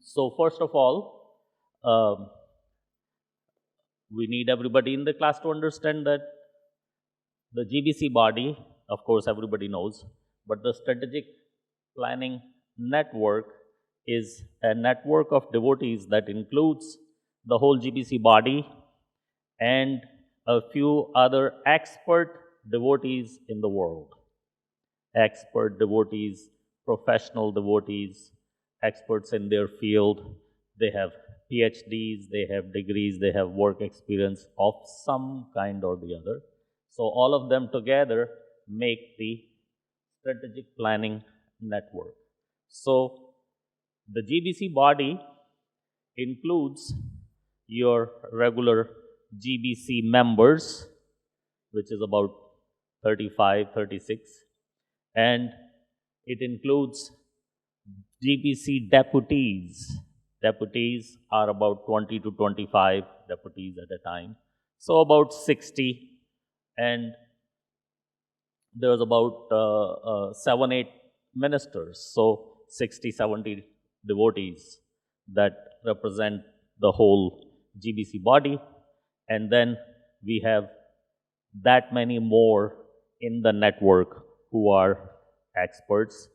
So first of all, um, we need everybody in the class to understand that the GBC body, of course, everybody knows, but the strategic planning network is a network of devotees that includes the whole GBC body and a few other expert devotees in the world. Expert devotees, professional devotees, experts in their field. They have PhDs, they have degrees, they have work experience of some kind or the other. So all of them together make the strategic planning network. So the GBC body includes your regular GBC members, which is about 35, 36, and it includes GBC deputies. Deputies are about 20 to 25 deputies at a time. So about 60, and there's about 7, 8 ministers. So 60, 70 devotees that represent the whole GBC body. And then we have that many more in the network who are experts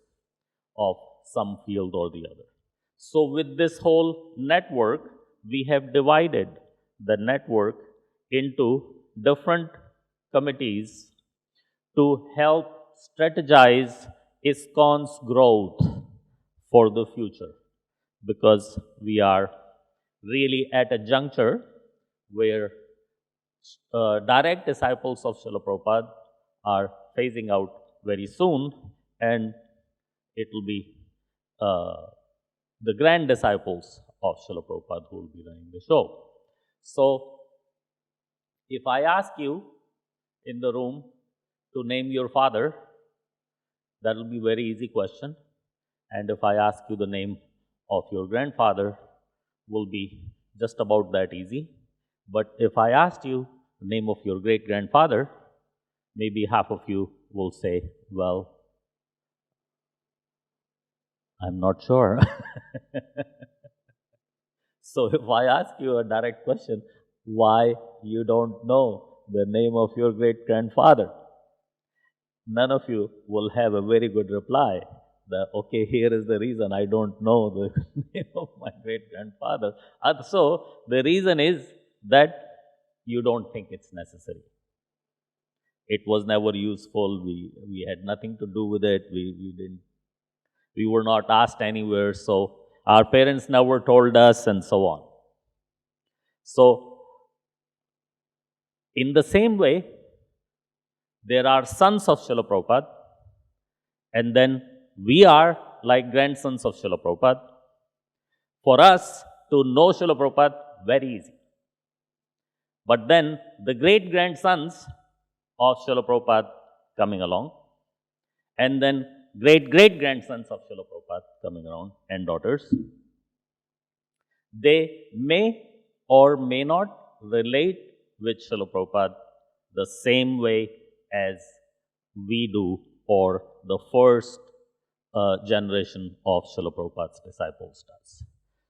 of some field or the other. So with this whole network, we have divided the network into different committees to help strategize ISKCON's growth for the future, because we are really at a juncture where direct disciples of Srila Prabhupada are phasing out very soon, and it will be the grand disciples of Srila Prabhupada who will be running the show. So, if I ask you in the room to name your father, that will be a very easy question. And if I ask you the name of your grandfather, will be just about that easy. But if I asked you the name of your great-grandfather, maybe half of you will say, well, I'm not sure. So if I ask you a direct question, why you don't know the name of your great-grandfather, none of you will have a very good reply. Okay, here is the reason I don't know the name of my great-grandfather. So the reason is that you don't think it's necessary. It was never useful. We had nothing to do with it. We were not asked anywhere. So our parents never told us, and so on. So in the same way, there are sons of Srila Prabhupada, and then we are like grandsons of Srila Prabhupada. For us to know Srila Prabhupada, very easy. But then the great-grandsons of Srila Prabhupada coming along, and then great-great-grandsons of Srila Prabhupada coming around, and daughters, they may or may not relate with Srila Prabhupada the same way as we do, or the first generation of Srila Prabhupada's disciples does.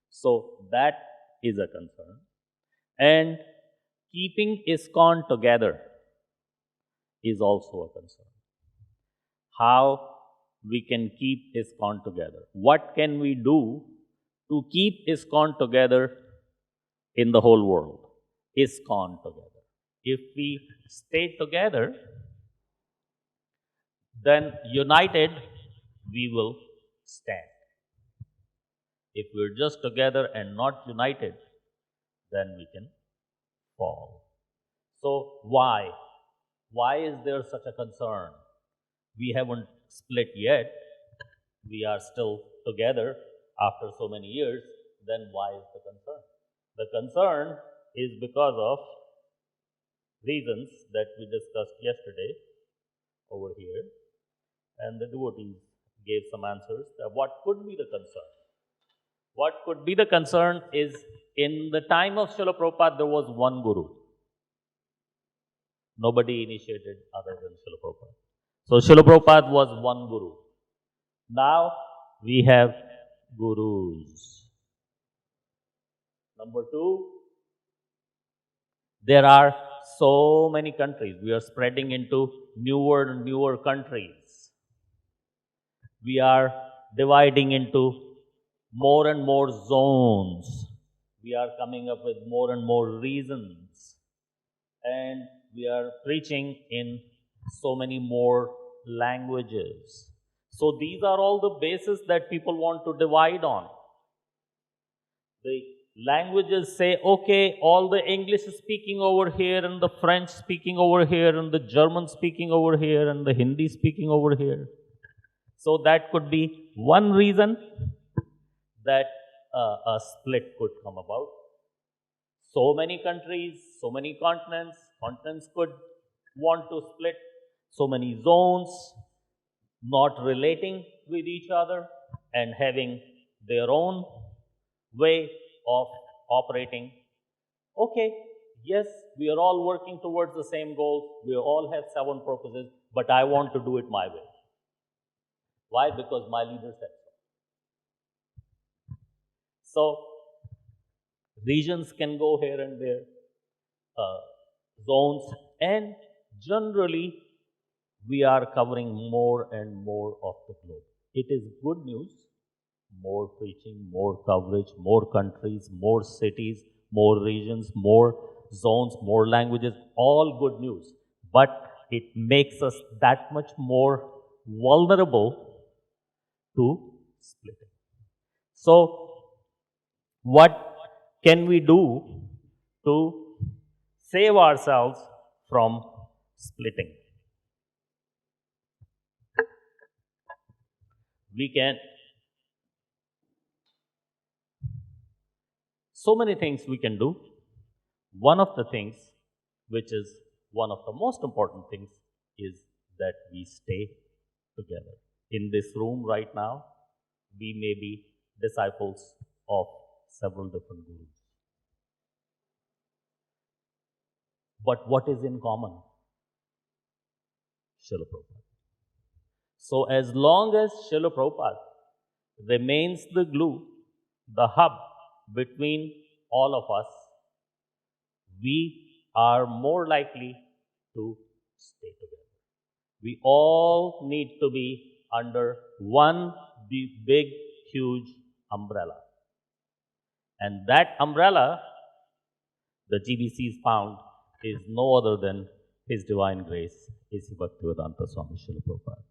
So that is a concern. And keeping ISKCON together is also a concern. How we can keep ISKCON together? What can we do to keep ISKCON together in the whole world? ISKCON together. If we stay together, then united we will stand. If we're just together and not united, then we can fall. So why? Why is there such a concern? We haven't split yet. We are still together after so many years. Then why is the concern? The concern is because of reasons that we discussed yesterday over here. And the devotees gave some answers. What could be the concern? What could be the concern is, in the time of Srila Prabhupada, there was one guru. Nobody initiated other than Srila Prabhupada. So Srila Prabhupada was one guru. Now we have gurus. Number two, there are so many countries. We are spreading into newer and newer countries. We are dividing into more and more zones. We are coming up with more and more reasons. And we are preaching in so many more languages. So these are all the bases that people want to divide on. The languages say, okay, all the English speaking over here, and the French speaking over here, and the German speaking over here, and the Hindi speaking over here. So that could be one reason that a split could come about. So many countries, so many continents could want to split, so many zones not relating with each other and having their own way of operating. Okay, yes, we are all working towards the same goals. We all have 7 purposes, but I want to do it my way. Why? Because my leader said so. So, regions can go here and there, zones, and generally we are covering more and more of the globe. It is good news. More preaching, more coverage, more countries, more cities, more regions, more zones, more languages, all good news. But it makes us that much more vulnerable to splitting. So, what can we do to save ourselves from splitting? We can. So many things we can do. One of the things, which is one of the most important things, is that we stay together. In this room right now, we may be disciples of several different gurus. But what is in common? Srila Prabhupada. So as long as Srila Prabhupada remains the glue, the hub between all of us, we are more likely to stay together. We all need to be under one big, huge umbrella. And that umbrella, the GBC's found, is no other than His Divine Grace, A.C. Bhaktivedanta Swami Srila Prabhupada.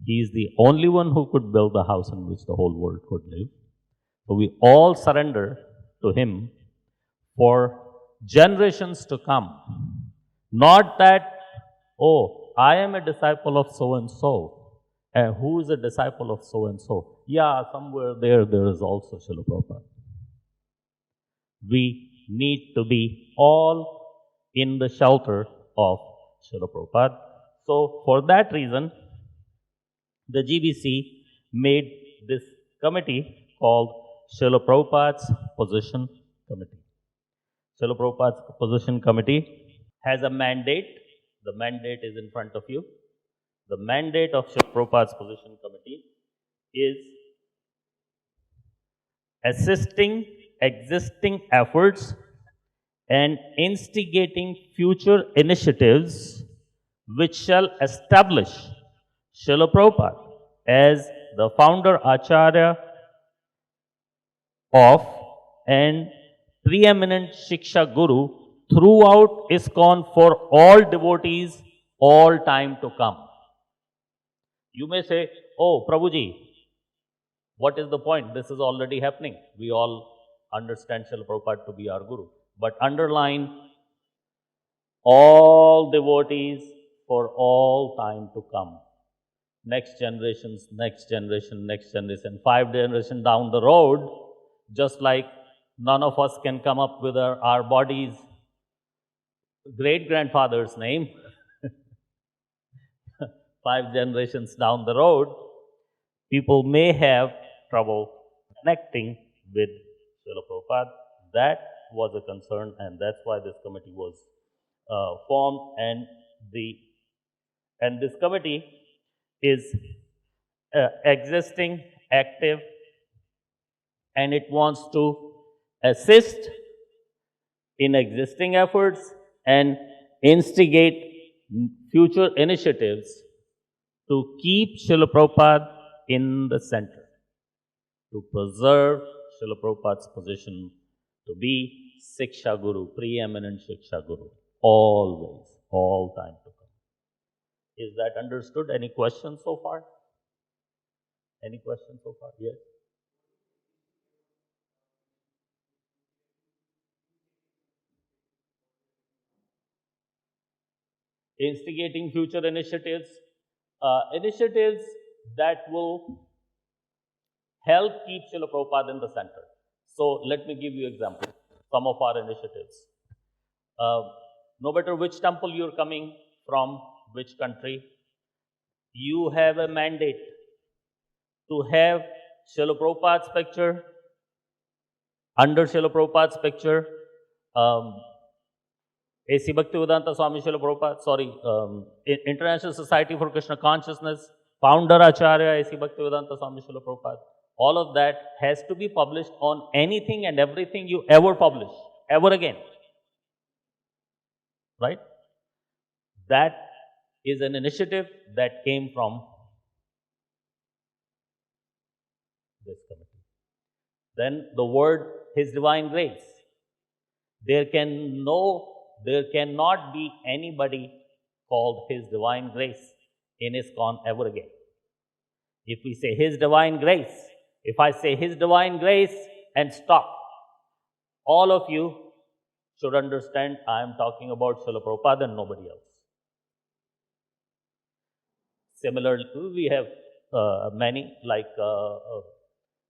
He is the only one who could build the house in which the whole world could live. So we all surrender to Him for generations to come. Not that, oh, I am a disciple of so and so. And who is a disciple of so and so? Yeah, somewhere there is also Srila Prabhupada. We need to be all in the shelter of Srila Prabhupada. So, for that reason, the GBC made this committee called Srila Prabhupada's Position Committee. Srila Prabhupada's Position Committee has a mandate. The mandate is in front of you. The mandate of Srila Prabhupada's Position Committee is assisting existing efforts and instigating future initiatives which shall establish Srila Prabhupada as the founder Acarya of and preeminent Shiksha Guru throughout ISKCON for all devotees, all time to come. You may say, oh, Prabhuji, what is the point? This is already happening. We all understand Srila Prabhupada to be our Guru. But underline, all devotees for all time to come. Next generations, next generation, next generation, 5 generations down the road, just like none of us can come up with our body's great-grandfather's name. 5 generations down the road, people may have trouble connecting with Srila Prabhupada. That was a concern, and that's why this committee was formed. And this committee is existing, active, and it wants to assist in existing efforts and instigate future initiatives to keep Srila Prabhupada in the center, to preserve Srila Prabhupada's position to be Siksha Guru, preeminent Siksha Guru, always, all time to come. Is that understood? Any questions so far? Any questions so far? Yes? Instigating future initiatives, initiatives that will help keep Srila Prabhupada in the center. So let me give you example. Some of our initiatives. No matter which temple you're coming from, which country, you have a mandate to have Srila Prabhupada's picture, under Srila Prabhupada's picture, A.C. Bhaktivedanta Swami Srila Prabhupada, International Society for Krishna Consciousness, founder Acarya A.C. Bhaktivedanta Swami Srila Prabhupada. All of that has to be published on anything and everything you ever publish, ever again. Right? That is an initiative that came from this committee. Then the word His Divine Grace. There cannot be anybody called His Divine Grace in ISKCON ever again. If we say His Divine Grace, if I say His Divine Grace and stop, all of you should understand I am talking about Srila Prabhupada and nobody else. Similarly, we have many, like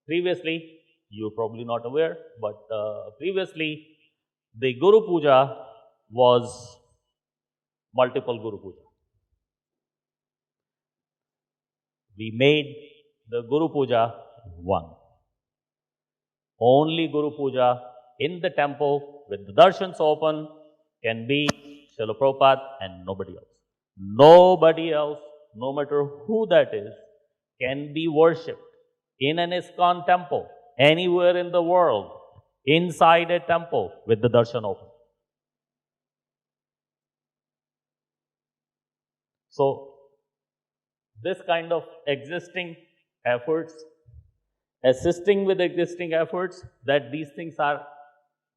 previously, you're probably not aware, but previously the Guru Puja was multiple Guru Puja. We made the Guru Puja one. Only Guru Puja in the temple with the darshans open can be Srila Prabhupada and nobody else. Nobody else, no matter who that is, can be worshipped in an ISKCON temple anywhere in the world, inside a temple with the darshan open. So, this kind of existing efforts, assisting with existing efforts, that these things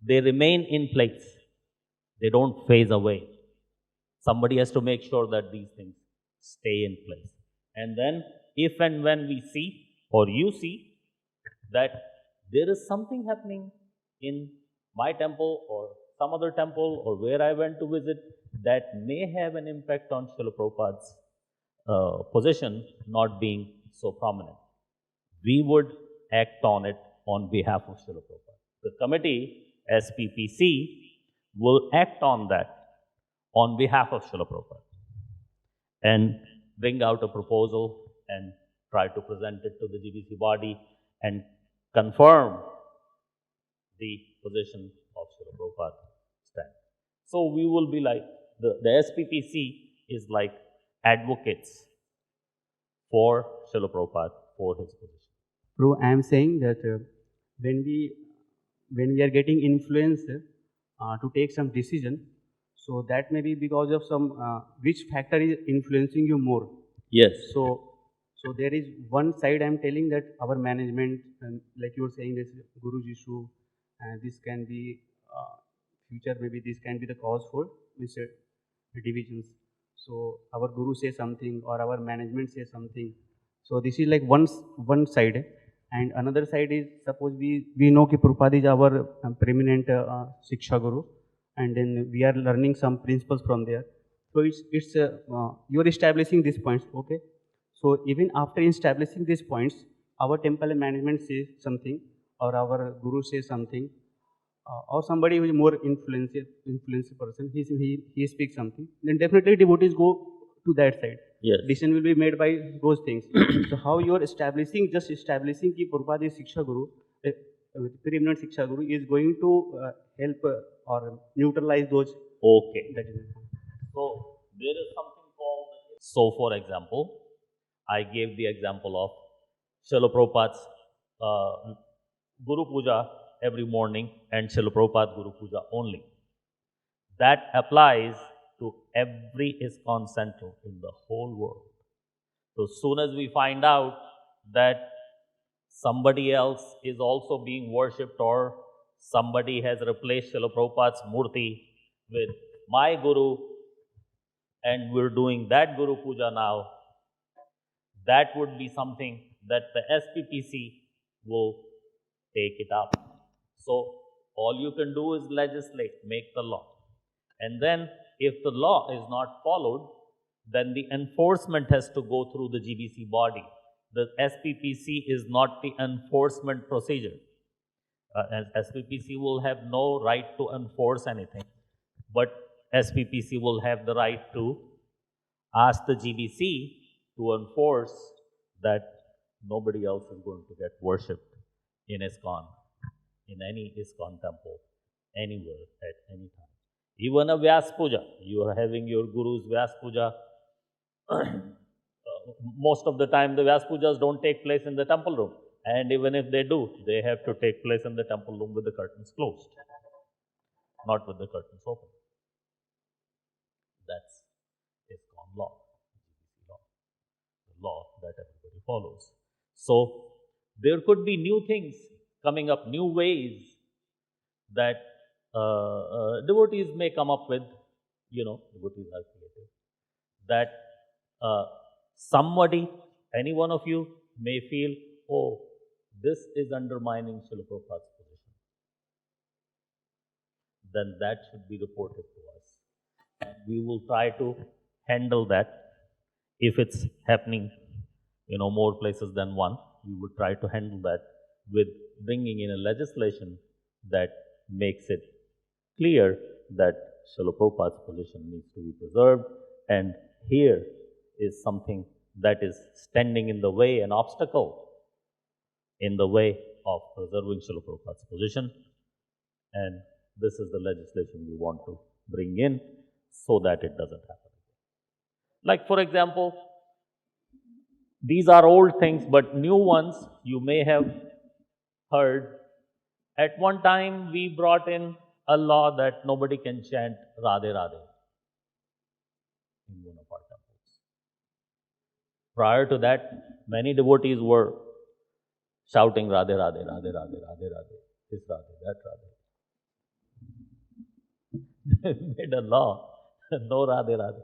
they remain in place. They don't phase away. Somebody has to make sure that these things stay in place. And then, if and when we see, or you see, that there is something happening in my temple or some other temple or where I went to visit that may have an impact on Srila Prabhupada's position not being so prominent, we would act on it on behalf of Srila Prabhupada. The committee, SPPC, will act on that on behalf of Srila Prabhupada and bring out a proposal and try to present it to the GBC body and confirm the position of Srila Prabhupada stand. So we will be like, the SPPC is like advocates for Srila Prabhupada, for his position. Bro, I am saying that when we are getting influence to take some decision, so that may be because of some which factor is influencing you more. Yes. So there is one side I am telling that our management, like you were saying, this Guru's issue, and this can be future, maybe this can be the cause for divisions. So our Guru says something or our management says something. So this is like one side. And another side is, suppose we know that Prabhupada is our preeminent Siksha Guru, and then we are learning some principles from there. So it's you are establishing these points, okay? So even after establishing these points, our temple management says something, or our Guru says something, or somebody who is more influential person, he speaks something, then definitely devotees go to that side. Yes. Decision will be made by those things. So how you are establishing that Prabhupada is Siksha Guru, preeminent Siksha Guru, is going to help or neutralize those. Okay. That is it. So there is something called. So for example, I gave the example of Srila Prabhupada's Guru Puja every morning and Srila Prabhupada Guru Puja only. That applies to every ISKCON center in the whole world. So as soon as we find out that somebody else is also being worshipped or somebody has replaced Srila Prabhupada's Murti with my Guru and we're doing that Guru Puja now, that would be something that the SPPC will take it up. So all you can do is legislate, make the law. And then if the law is not followed, then the enforcement has to go through the GBC body. The SPPC is not the enforcement procedure. SPPC will have no right to enforce anything, but SPPC will have the right to ask the GBC to enforce that nobody else is going to get worshipped in ISKCON, in any ISKCON temple, anywhere, at any time. Even a Vyas Puja, you are having your Guru's Vyas Puja. Most of the time the Vyas Pujas don't take place in the temple room. And even if they do, they have to take place in the temple room with the curtains closed, not with the curtains open. That's ISKCON law, the law that everybody follows. So there could be new things coming up, new ways that devotees may come up with, devotees are creative, that somebody, any one of you may feel, oh, this is undermining Srila Prabhupada's position. Then that should be reported to us. And we will try to handle that. If it's happening, more places than one, we would try to handle that with bringing in a legislation that makes it clear that Srila Prabhupada's position needs to be preserved, and here is something that is standing in the way, an obstacle in the way of preserving Srila Prabhupada's position, and this is the legislation we want to bring in so that it doesn't happen. Like for example, these are old things, but new ones you may have heard. At one time, we brought in a law that nobody can chant Radhe Radhe in one of our temples. Prior to that, many devotees were shouting Radhe Radhe, Radhe Radhe, Radhe Radhe, this Radhe, that Radhe. They made a law, no Radhe Radhe.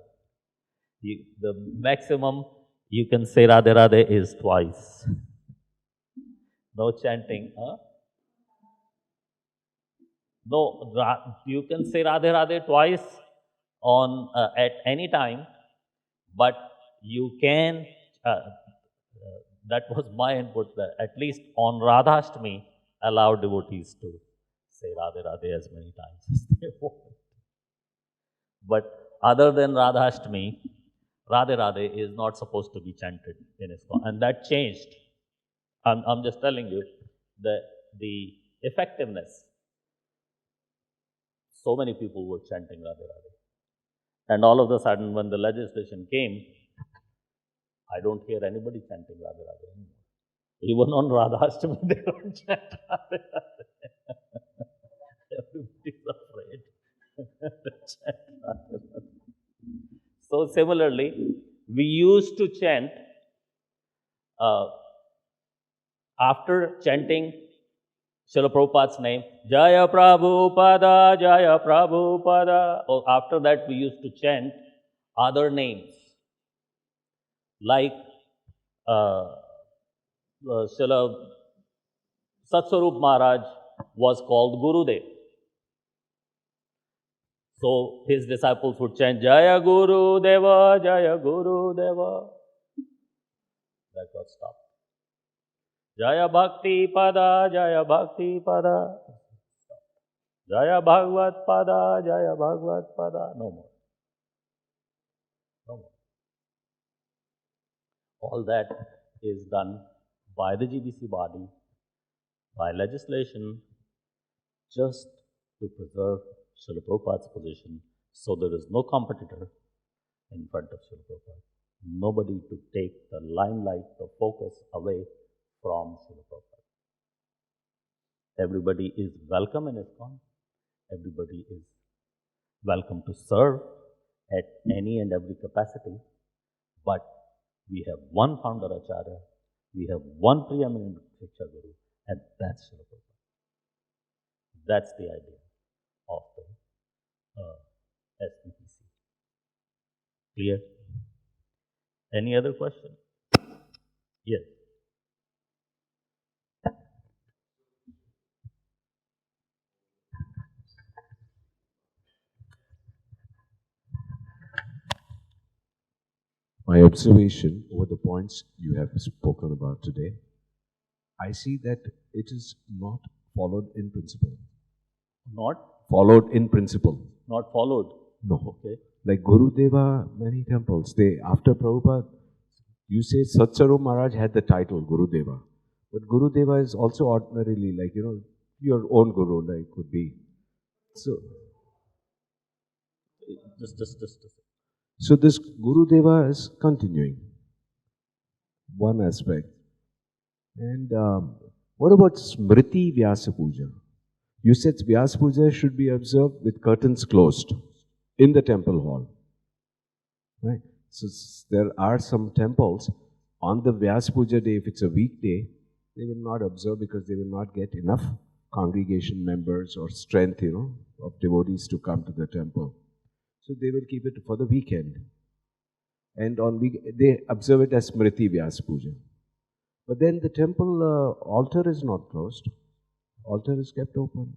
The maximum you can say Radhe Radhe is twice. No chanting. Huh? No, you can say Radhe Radhe twice on at any time, but you can, that was my input, that at least on Radhashtami, allow devotees to say Radhe Radhe as many times as they want. But other than Radhashtami, Radhe Radhe is not supposed to be chanted in ISKCON, and that changed. I'm just telling you the effectiveness. So many people were chanting Radhe Radhe. And all of a sudden, when the legislation came, I don't hear anybody chanting Radhe Radhe anymore. Even on Radhashtami, they don't chant Radhe Radhe. Everybody's afraid to chant Radhe Radhe. So similarly, we used to chant, after chanting Srila Prabhupada's name, Jaya Prabhupada, Jaya Prabhupada. Or after that, we used to chant other names, like Srila Satswarup Maharaj was called Gurudev. So his disciples would chant Jaya Guru Deva, Jaya Guru Deva. That got stopped. Jaya Bhakti Pada, Jaya Bhakti Pada. Jaya Bhagavad Pada, Jaya Bhagavad Pada. No more. No more. All that is done by the GBC body, by legislation, just to preserve Srila Prabhupada's position, so there is no competitor in front of Srila Prabhupada. Nobody to take the limelight, the focus away from Srila Prabhupada. Everybody is welcome in ISKCON. Everybody is welcome to serve at any and every capacity. But we have one founder Acharya, we have one preeminent Shiksha Guru, and that's Srila Prabhupada. That's the idea of the SPPC. Clear? Any other question? Yes. My observation over the points you have spoken about today, I see that it is not followed in principle. Not? Followed in principle. Not followed. No. Okay. Like Guru Deva, many temples, they, after Prabhupada, you say Satsaru Maharaj had the title Guru Deva. But Guru Deva is also ordinarily like, your own Guru, like could be. So, Just. so this Guru Deva is continuing. One aspect. And what about Smriti Vyasa Puja? You said Vyasa Puja should be observed with curtains closed in the temple hall. Right? So there are some temples on the Vyasa Puja day, if it's a weekday, they will not observe because they will not get enough congregation members or strength, of devotees to come to the temple. So they will keep it for the weekend. And they observe it as Smriti Vyasa Puja. But then the temple altar is not closed. Altar is kept open.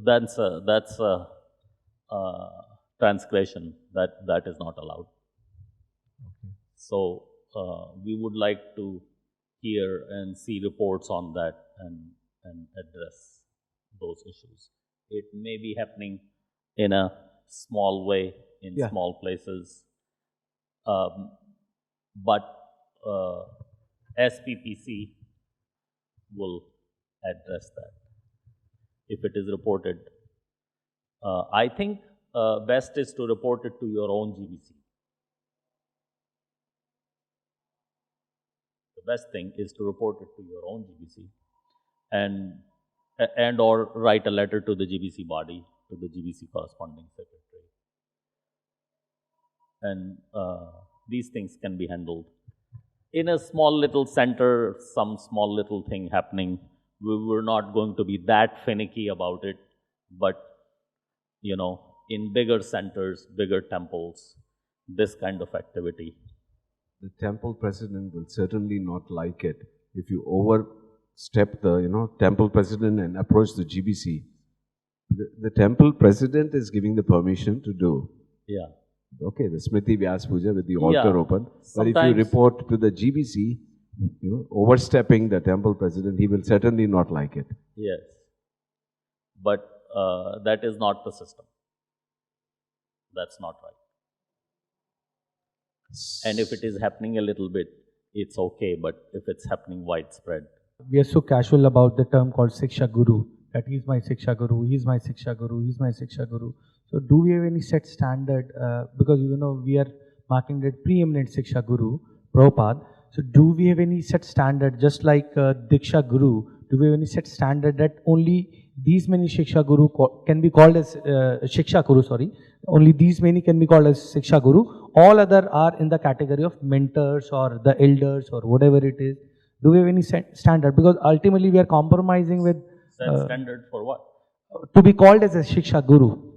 That's a transgression. That is not allowed. Okay. So we would like to hear and see reports on that and address those issues. It may be happening in a small way in small places, but SPPC will address that if it is reported. I think best is to report it to your own GBC. The best thing is to report it to your own GBC and or write a letter to the GBC body, to the GBC corresponding secretary. And these things can be handled. In a small little center, some small little thing happening, we were not going to be that finicky about it, but in bigger centers, bigger temples, this kind of activity. The temple president will certainly not like it if you overstep the, temple president and approach the GBC. The temple president is giving the permission to do. Yeah. Okay, the Smriti Vyasa Puja with the altar open. But if you report to the GBC, overstepping the temple president, he will certainly not like it. Yes. But that is not the system. That's not right. And if it is happening a little bit, it's okay. But if it's happening widespread. We are so casual about the term called Siksha Guru. That he's my Siksha Guru, he's my Siksha Guru, he's my Siksha Guru. So do we have any set standard? Because we are marking that preeminent Siksha Guru, Prabhupada. So do we have any set standard, just like Diksha Guru? Do we have any set standard that only these many Shiksha Guru can be called as Shiksha Guru? Sorry, only these many can be called as Siksha Guru. All other are in the category of mentors or the elders or whatever it is. Do we have any set standard? Because ultimately we are compromising with set standard for what? To be called as a Shiksha Guru.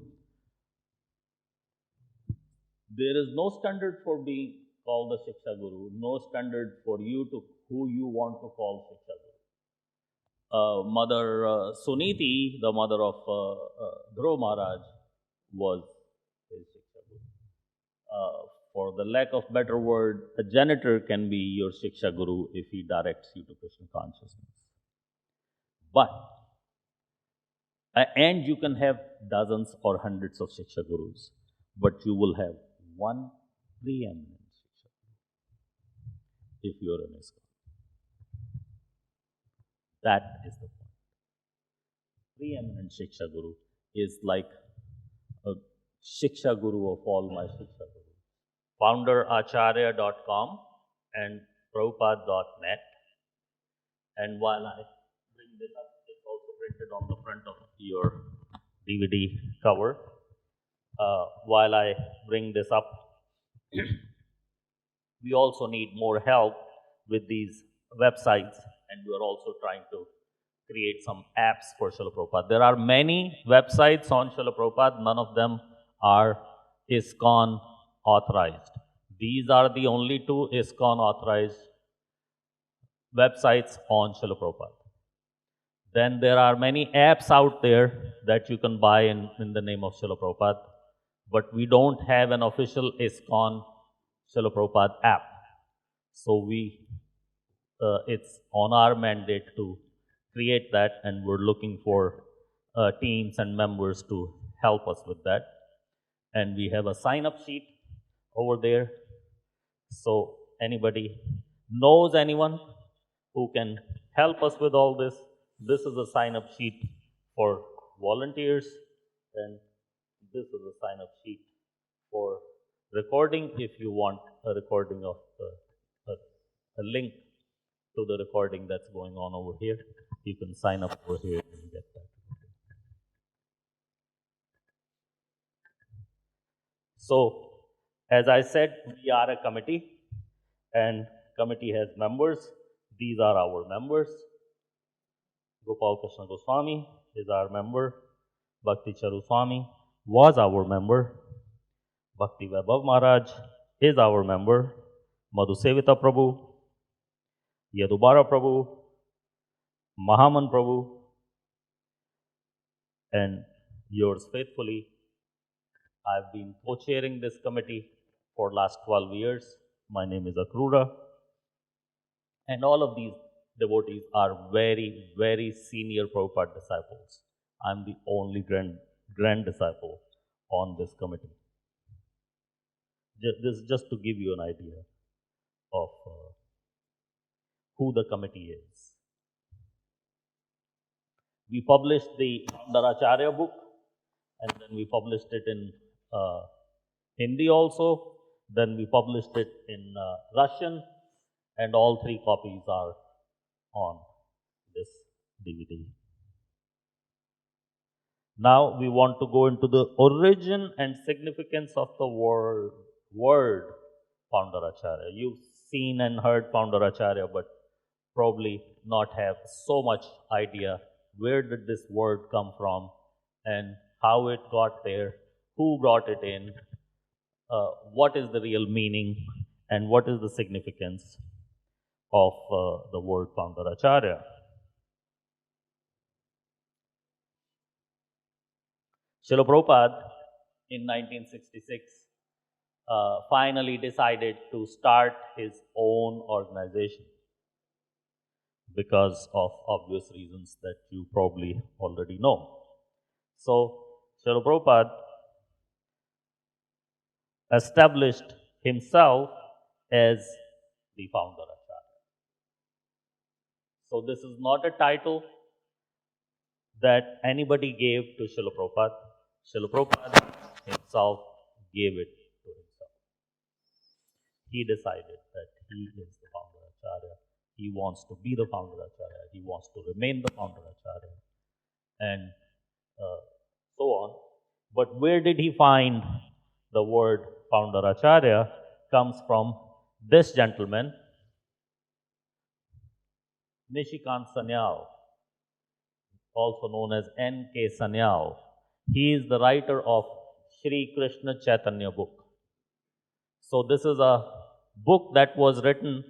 There is no standard for being called a Shiksha Guru, no standard for you to who you want to call Shiksha Guru. Mother Suniti, the mother of Dhruv Maharaj, was his Shiksha Guru. For the lack of better word, a janitor can be your Shiksha Guru if he directs you to Krishna consciousness. But, and you can have dozens or hundreds of Shiksha Gurus, but you will have one preeminent Shiksha Guru if you are an ISKCON. That is the point. Preeminent Shiksha Guru is like a Shiksha Guru of all my Shiksha Gurus. FounderAcharya.com and Prabhupada.net. And while I bring this up, it's also printed on the front of your DVD cover. While I bring this up, we also need more help with these websites, and we are also trying to create some apps for Srila Prabhupada. There are many websites on Srila Prabhupada, none of them are ISKCON authorized. These are the only two ISKCON authorized websites on Srila Prabhupada. Then there are many apps out there that you can buy in the name of Srila Prabhupada, but we don't have an official ISKCON Srila Prabhupada app. So it's on our mandate to create that, and we're looking for teams and members to help us with that. And we have a sign-up sheet over there. So anybody knows anyone who can help us with all this, this is a sign-up sheet for volunteers, and this is a sign-up sheet for recording. If you want a recording of a link to the recording that's going on over here, you can sign up over here and get that. So, as I said, we are a committee, and committee has members. These are our members. Gopal Krishna Goswami is our member. Bhakti Charu Swami was our member. Bhakti Vaibhav Maharaj is our member. Madhusevita Prabhu, Yadubara Prabhu, Mahaman Prabhu, and yours faithfully. I've been co-chairing this committee for last 12 years. My name is Akrura. And all of these devotees are very, very senior Prabhupada disciples. I'm the only grand disciple on this committee. This is just to give you an idea of who the committee is. We published the Acarya book, and then we published it in Hindi also. Then we published it in Russian, and all 3 copies are on this DVD. Now we want to go into the origin and significance of the word Founderacharya. You've seen and heard Founderacharya, but probably not have so much idea where did this word come from and how it got there, who brought it in, what is the real meaning, and what is the significance of the word Founderacharya. Srila Prabhupada in 1966 finally decided to start his own organization because of obvious reasons that you probably already know. So, Srila Prabhupada established himself as the Founderacharya. So, this is not a title that anybody gave to Srila Prabhupada. Srila Prabhupada himself gave it to himself. He decided that he is the Founderacharya. He wants to be the Founderacharya. He wants to remain the Founderacharya, and so on. But where did he find the word Founderacharya? Comes from this gentleman, Nishikant Sanyal, also known as N.K. Sanyal. He is the writer of Shri Krishna Chaitanya book. So this is a book that was written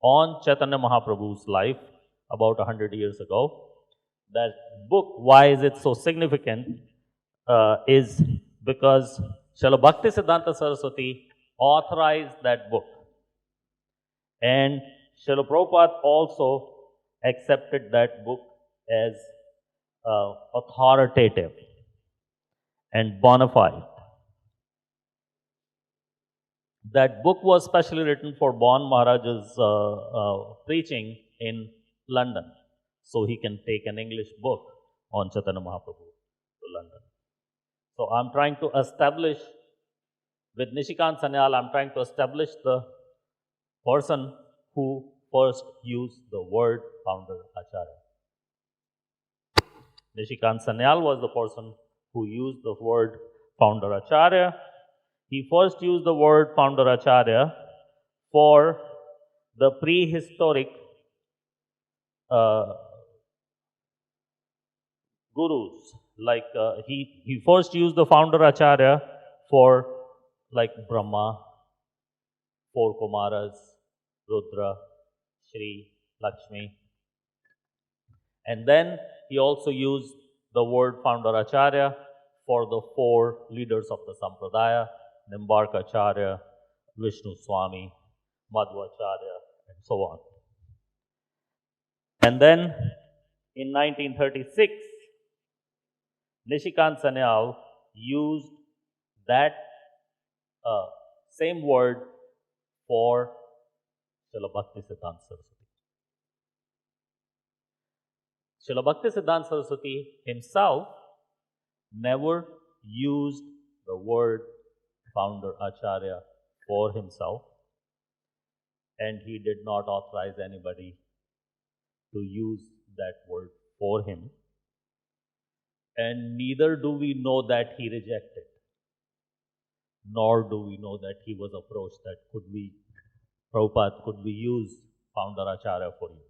on Chaitanya Mahaprabhu's life about 100 years ago. That book, why is it so significant, is because Srila Bhakti Siddhanta Saraswati authorized that book. And Srila Prabhupada also accepted that book as authoritative and bona fide. That book was specially written for Bon Maharaj's preaching in London. So he can take an English book on Chaitanya Mahaprabhu to London. So I'm trying to establish, with Nishikant Sanyal, I'm trying to establish the person who first used the word Founderacharya. Nishikant Sanyal was the person who used the word founder Acharya. He first used the word founder Acharya for the prehistoric gurus. Like he first used the founder Acharya for like Brahma, four Kumaras, Rudra, Shri, Lakshmi. And then he also used the word founder Acharya for the four leaders of the Sampradaya, Nimbarka Acharya, Vishnu Swami, Madhvacharya, and so on. And then in 1936, Nishikant Sanyal used that same word for Srila Bhaktisiddhanta Saraswati. Srila Bhaktisiddhanta Saraswati himself never used the word founder Acharya for himself, and he did not authorize anybody to use that word for him. And neither do we know that he rejected, nor do we know that he was approached that Prabhupada, could we use founder Acharya for you?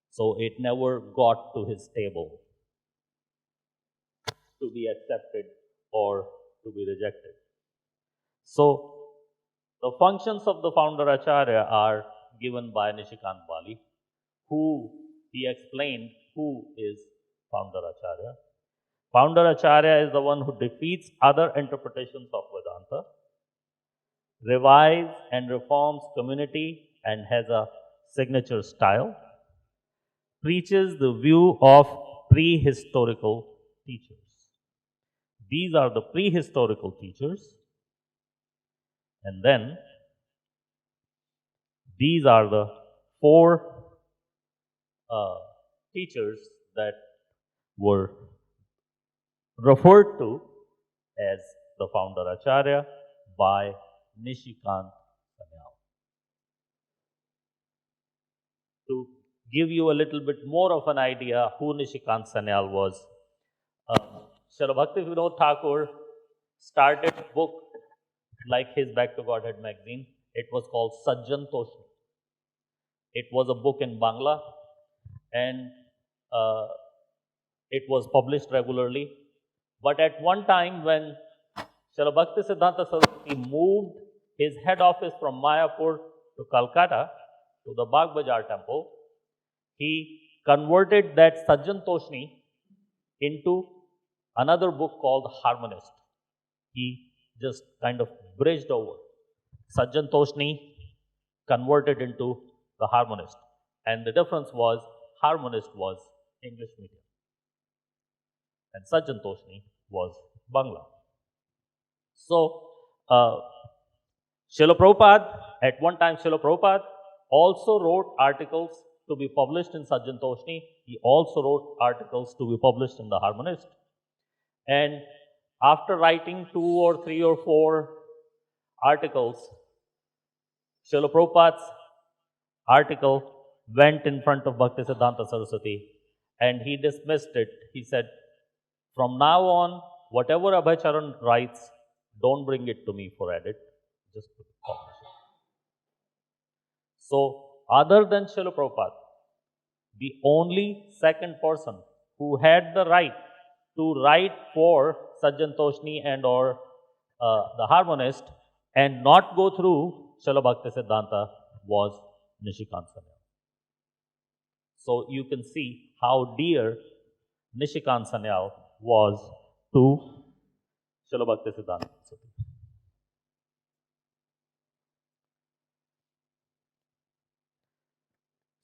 So it never got to his table to be accepted or to be rejected. So the functions of the founder Acharya are given by Nishikant Bali, who he explained who is founder Acharya. Founder Acharya is the one who defeats other interpretations of Vedanta, revives and reforms community and has a signature style, preaches the view of prehistorical teachers. These are the prehistorical teachers, and then these are the four teachers that were referred to as the founder Acharya by Nishikant Sanyal. To give you a little bit more of an idea who Nishikant Sanyal was, Srila Bhakti Vinod Thakur started a book like his Back to Godhead magazine. It was called Sajjan Toshni. It was a book in Bangla, and it was published regularly. But at one time when Srila Bhaktisiddhanta Saraswati moved his head office from Mayapur to Calcutta, to the Bagh Bazaar temple, he converted that Sajjan Toshni into another book called Harmonist. He just kind of bridged over. Sajjan Toshni converted into the Harmonist. And the difference was, Harmonist was English medium, and Sajjan Toshni was Bangla. So, Srila Prabhupada, at one time Srila Prabhupada also wrote articles to be published in Sajjan Toshni. He also wrote articles to be published in the Harmonist. And after writing 2 or 3 or 4 articles, Srila Prabhupada's article went in front of Bhaktisiddhanta Saraswati and he dismissed it. He said, from now on, whatever Abhaycharan writes, don't bring it to me for edit, just publish it. So, other than Srila Prabhupada, the only second person who had the right to write for Sajjan Toshni and or the Harmonist and not go through Srila Bhaktisiddhanta was Nishikant Sanyal. So you can see how dear Nishikant Sanyal was to Srila Bhaktisiddhanta.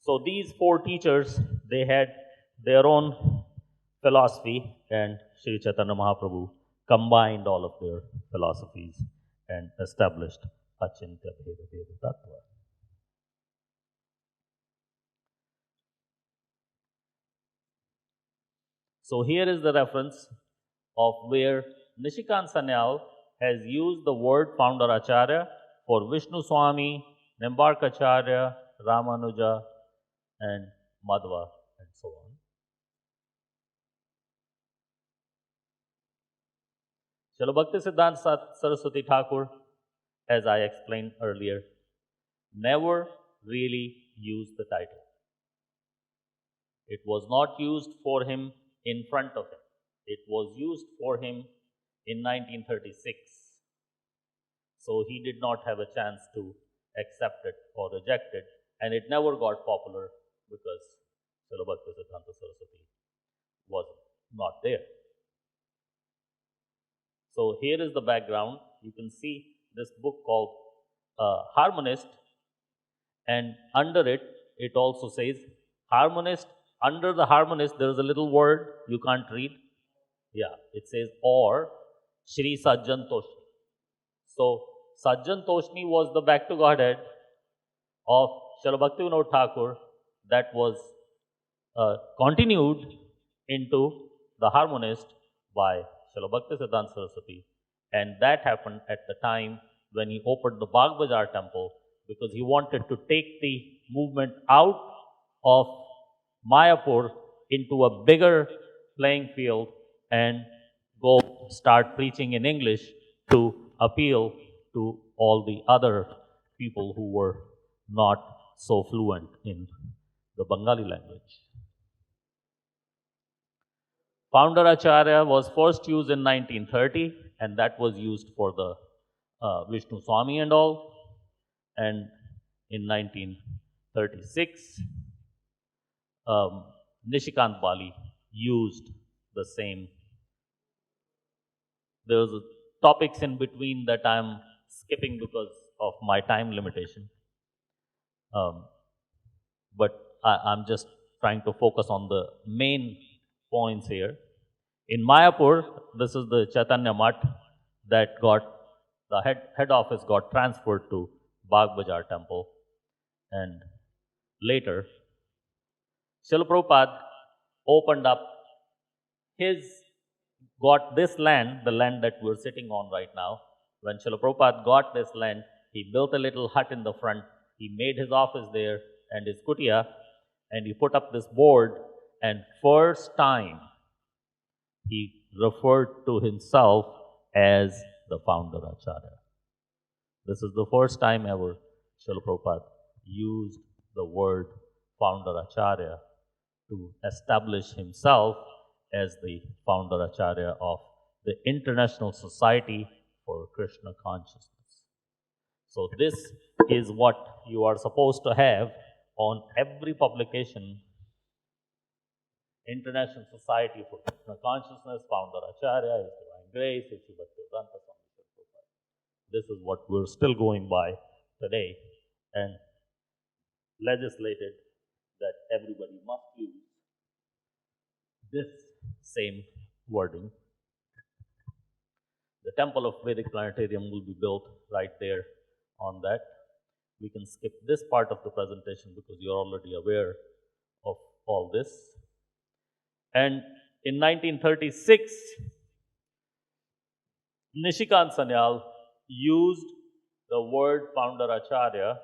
So these 4 teachers, they had their own philosophy, and Sri Chaitanya Mahaprabhu combined all of their philosophies and established Achintya Bheda Bheda Tattva. So here is the reference of where Nishikant Sanyal has used the word founder Acharya for Vishnu Swami, Nimbarka Acharya, Ramanuja, and Madhva, and so on. Srila Bhaktisiddhanta Saraswati Thakur, as I explained earlier, never really used the title. It was not used for him in front of him. It was used for him in 1936. So he did not have a chance to accept it or reject it, and it never got popular because Srila Bhaktisiddhanta Saraswati was not there. So here is the background. You can see this book called Harmonist, and under it, it also says Harmonist. Under the Harmonist, there is a little word you can't read. Yeah, it says or Shri Sajjan Toshni. So Sajjan Toshni was the back to Godhead of Srila Bhaktivinoda Thakur that was continued into the Harmonist by Srila Bhaktisiddhanta Saraswati, and that happened at the time when he opened the Bagh Bazaar temple, because he wanted to take the movement out of Mayapur into a bigger playing field and go start preaching in English to appeal to all the other people who were not so fluent in the Bengali language. Founder Acharya was first used in 1930, and that was used for the Vishnu Swami and all. And in 1936, Nishikant Bali used the same. There was topics in between that I'm skipping because of my time limitation. But I'm just trying to focus on the main points here. In Mayapur, this is the Chaitanya Math that got, the head office got transferred to Bagh Bazaar temple. And later, Srila Prabhupada opened up got this land, the land that we're sitting on right now. When Srila Prabhupada got this land, he built a little hut in the front. He made his office there and his kutia, and he put up this board, and first time he referred to himself as the founder Acharya. This is the first time ever Srila Prabhupada used the word founder Acharya to establish himself as the founder Acharya of the International Society for Krishna Consciousness. So this is what you are supposed to have on every publication. International Society for Krishna Consciousness, founder Acharya, His Divine Grace, His Bhaktivedanta Swami Prabhupada. This is what we're still going by today, and legislated that everybody must use this same wording. The Temple of Vedic Planetarium will be built right there on that. We can skip this part of the presentation because you're already aware of all this. And in 1936, Nishikant Sanyal used the word founder Acharya.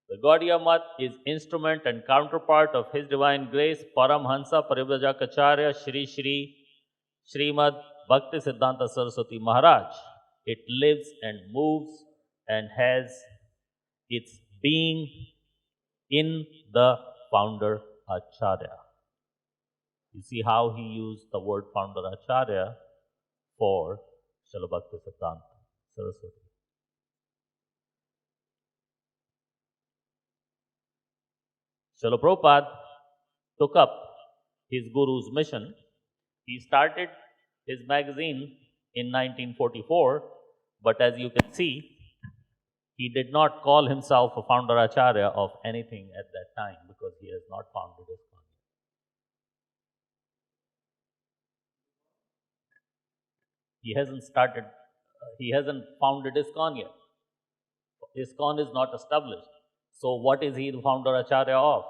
The Gaudiya Math is instrument and counterpart of His Divine Grace, Paramhansa Parivrajak Shri Shri Srimad Bhaktisiddhanta Saraswati Maharaj. It lives and moves and has its being in the founder Acharya. You see how he used the word founder Acharya for Srila Bhaktisiddhanta Saraswati. Srila Prabhupada took up his guru's mission. He started his magazine in 1944, but as you can see, he did not call himself a founder Acharya of anything at that time because he has not founded ISKCON. He hasn't founded ISKCON yet. ISKCON is not established. So what is he the founder Acharya of?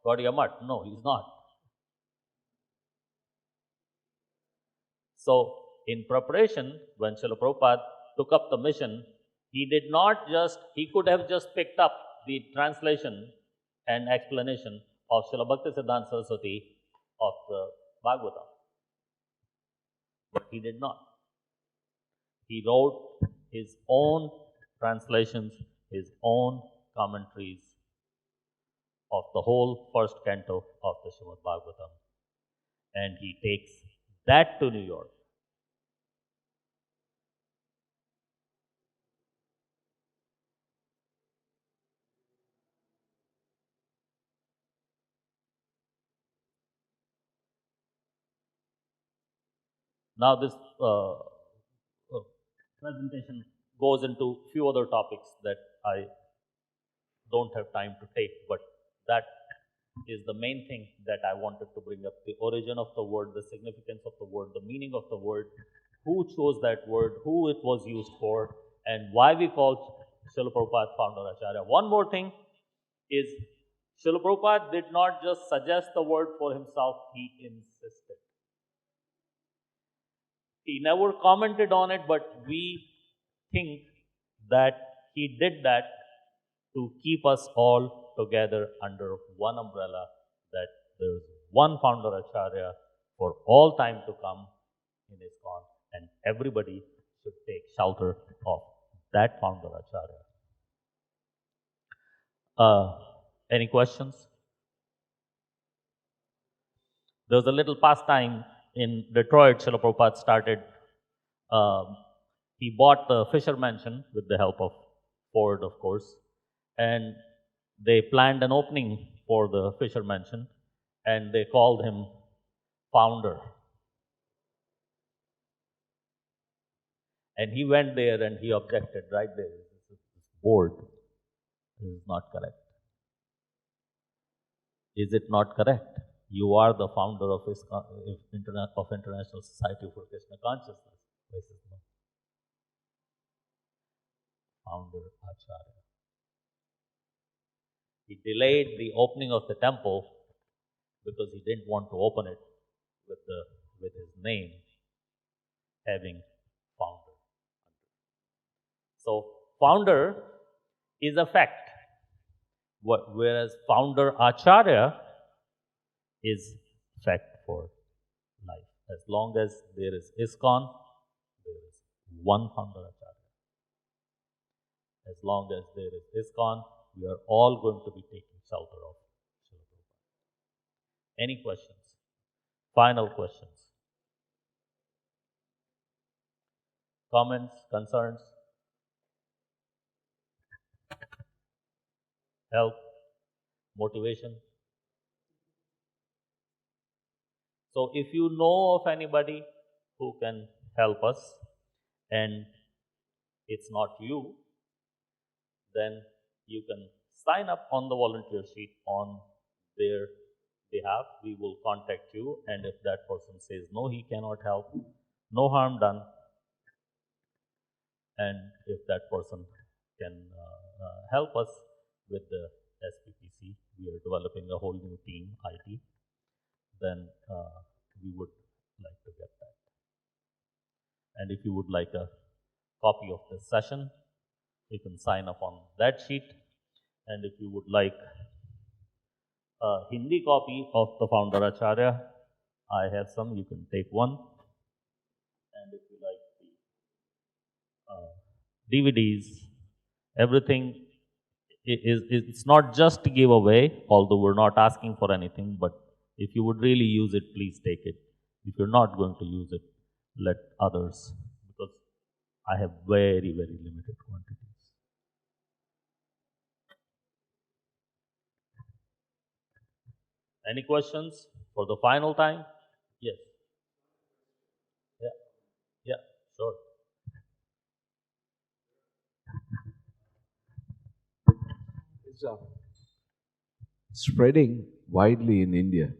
Gaudiya Math? No, he's not. So in preparation, when Srila Prabhupada took up the mission, he could have just picked up the translation and explanation of Srila Bhaktisiddhanta Saraswati of the Bhagavatam. But he did not. He wrote his own translations, his own commentaries of the whole first canto of the Srimad Bhagavatam. And he takes that to New York. Now this presentation goes into few other topics that I don't have time to take, but that is the main thing that I wanted to bring up: the origin of the word, the significance of the word, the meaning of the word, who chose that word, who it was used for, and why we call Srila Prabhupada founder Acharya. One more thing is, Srila Prabhupada did not just suggest the word for himself, he insisted. He never commented on it, but we think that he did that to keep us all together under one umbrella, that there is one founder Acharya for all time to come in ISKCON, and everybody should take shelter of that founder Acharya. Any questions? There was a little pastime in Detroit. Srila Prabhupada started. He bought the Fisher Mansion with the help of Ford, of course, and they planned an opening for the Fisher Mansion, and they called him founder. And he went there and he objected right there. This board is not correct. Is it not correct? You are the founder of International Society for Krishna Consciousness. Founder Acharya. He delayed the opening of the temple because he didn't want to open it with his name having founder. So founder is a fact, whereas founder Acharya is fact for life. As long as there is ISKCON, there is one founder Acharya. As long as there is ISKCON, we are all going to be taking shelter of Srila Prabhupada. Any questions? Final questions? Comments? Concerns? Help? Motivation? So if you know of anybody who can help us and it's not you, then you can sign up on the volunteer sheet on their behalf. We will contact you, and if that person says no, he cannot help, no harm done. And if that person can help us with the SPPC, we are developing a whole new team, IT, then we would like to get that. And if you would like a copy of this session, you can sign up on that sheet. And if you would like a Hindi copy of the founder Acharya, I have some, you can take one. And if you like the DVDs, everything it's not just to give away, although we're not asking for anything, but if you would really use it, please take it. If you're not going to use it, let others, because I have very, very limited quantities. Any questions for the final time? Yes. Yeah, sure. It's spreading widely in India.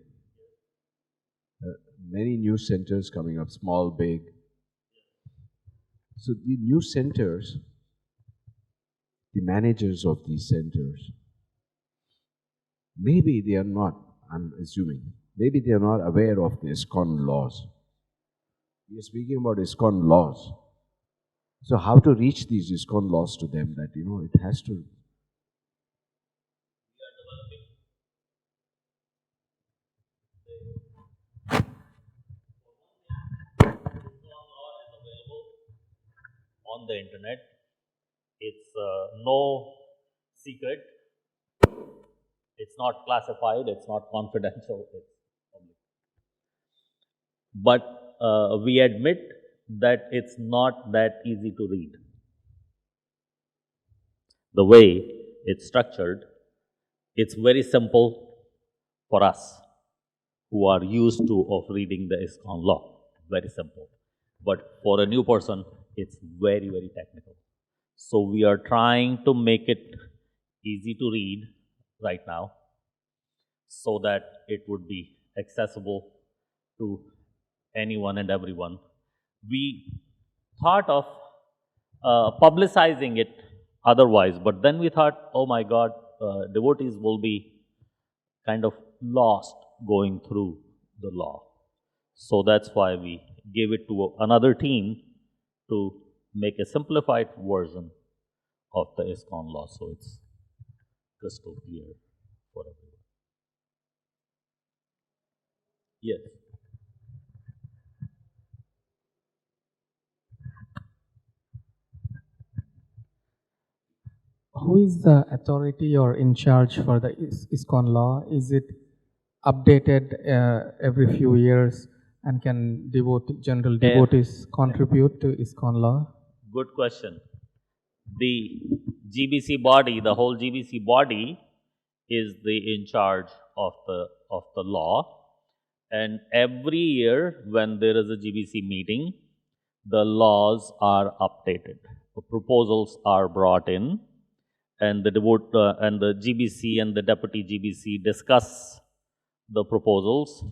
Many new centers coming up, small, big. So the new centers, the managers of these centers, maybe they are not, I'm assuming, maybe they are not aware of the ISKCON laws. We are speaking about ISKCON laws. So how to reach these ISKCON laws to them, that, it has to... on the internet. It's no secret. It's not classified. It's not confidential. It's public. But we admit that it's not that easy to read. The way it's structured, it's very simple for us who are used to of reading the ISKCON law. Very simple. But for a new person, it's very, very technical. So we are trying to make it easy to read right now so that it would be accessible to anyone and everyone. We thought of publicizing it otherwise, but then we thought, oh my God, devotees will be kind of lost going through the law. So that's why we gave it to another team to make a simplified version of the ISKCON law, so it's crystal clear for everyone. Yes. Who is the authority or in charge for the ISKCON law? Is it updated every few years, and can general devotees contribute to ISKCON law? Good question. The GBC body, the whole GBC body, is in charge of the law, and every year when there is a GBC meeting, the laws are updated. The proposals are brought in, and the GBC and the deputy GBC discuss the proposals,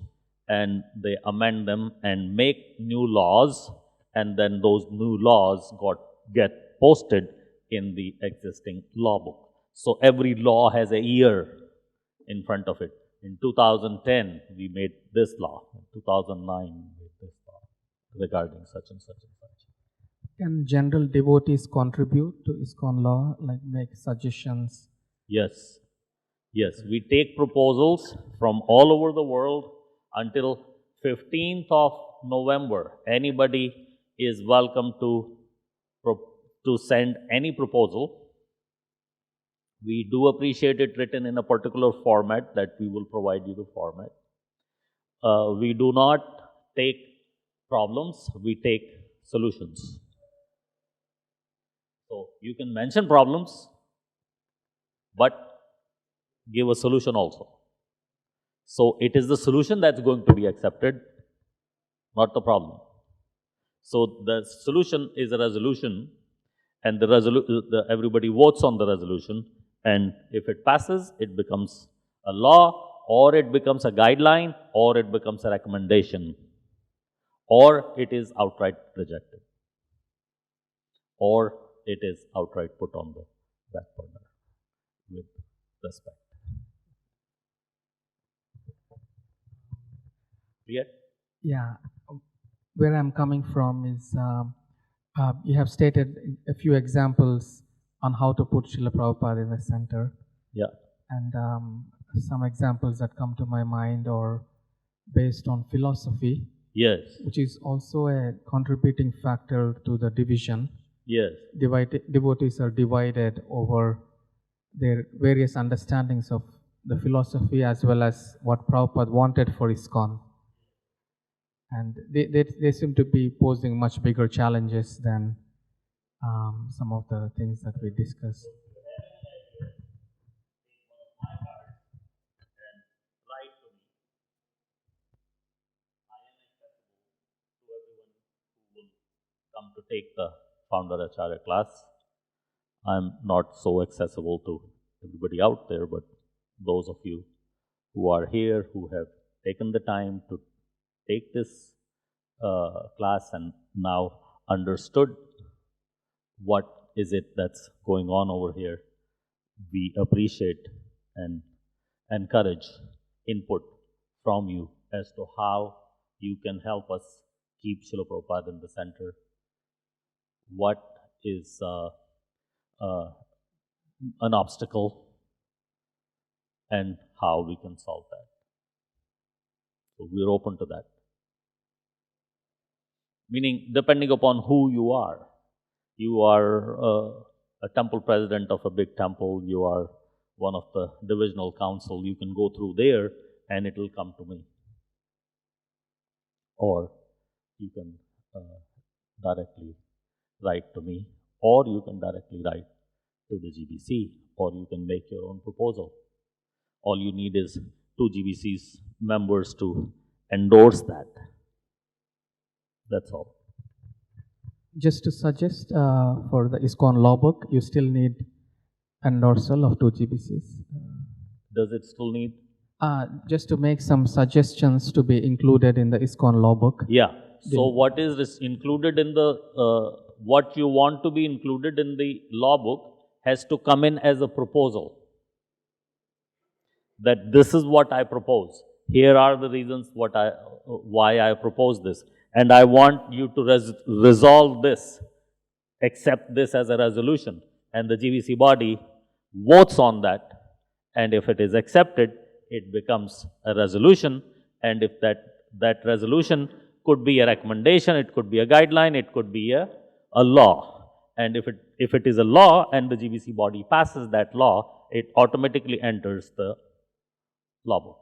and they amend them and make new laws, and then those new laws get posted in the existing law book. So every law has a year in front of it. In 2010, we made this law. In 2009, we made this law regarding such and such and such. Can general devotees contribute to ISKCON law, like make suggestions? Yes. Yes, we take proposals from all over the world until 15th of November. Anybody is welcome to send any proposal. We do appreciate it written in a particular format that we will provide you the format. We do not take problems, we take solutions. So you can mention problems, but give a solution also. So it is the solution that's going to be accepted, not the problem. So the solution is a resolution, and everybody votes on the resolution, and if it passes, it becomes a law, or it becomes a guideline, or it becomes a recommendation, or it is outright rejected, or it is outright put on the back burner with respect. Clear? Yeah. Where I'm coming from is you have stated a few examples on how to put Srila Prabhupada in the center. Yeah. And some examples that come to my mind are based on philosophy. Yes. Which is also a contributing factor to the division. Yes. Devotees are divided over their various understandings of the philosophy as well as what Prabhupada wanted for ISKCON. And they seem to be posing much bigger challenges than some of the things that we discussed. Come to take the Founder Acarya class. I'm not so accessible to everybody out there, but those of you who are here, who have taken the time to take this class and now understood what is it that's going on over here, we appreciate and encourage input from you as to how you can help us keep Srila Prabhupada in the center. What is an obstacle and how we can solve that. So we're open to that. Meaning, depending upon who you are, You are a temple president of a big temple, you are one of the divisional council, you can go through there and it will come to me. Or you can directly write to me, or you can directly write to the GBC, or you can make your own proposal. All you need is 2 GBC's members to endorse that. That's all. Just to suggest for the ISKCON law book, you still need endorsal of 2 GBCs. Does it still need? Just to make some suggestions to be included in the ISKCON law book. Yeah. So what is included in the, what you want to be included in the law book has to come in as a proposal. That this is what I propose. Here are the reasons why I propose this. And I want you to resolve this, accept this as a resolution. And the GBC body votes on that. And if it is accepted, it becomes a resolution. And if that resolution could be a recommendation, it could be a guideline, it could be a law. And if it is a law and the GBC body passes that law, it automatically enters the law book.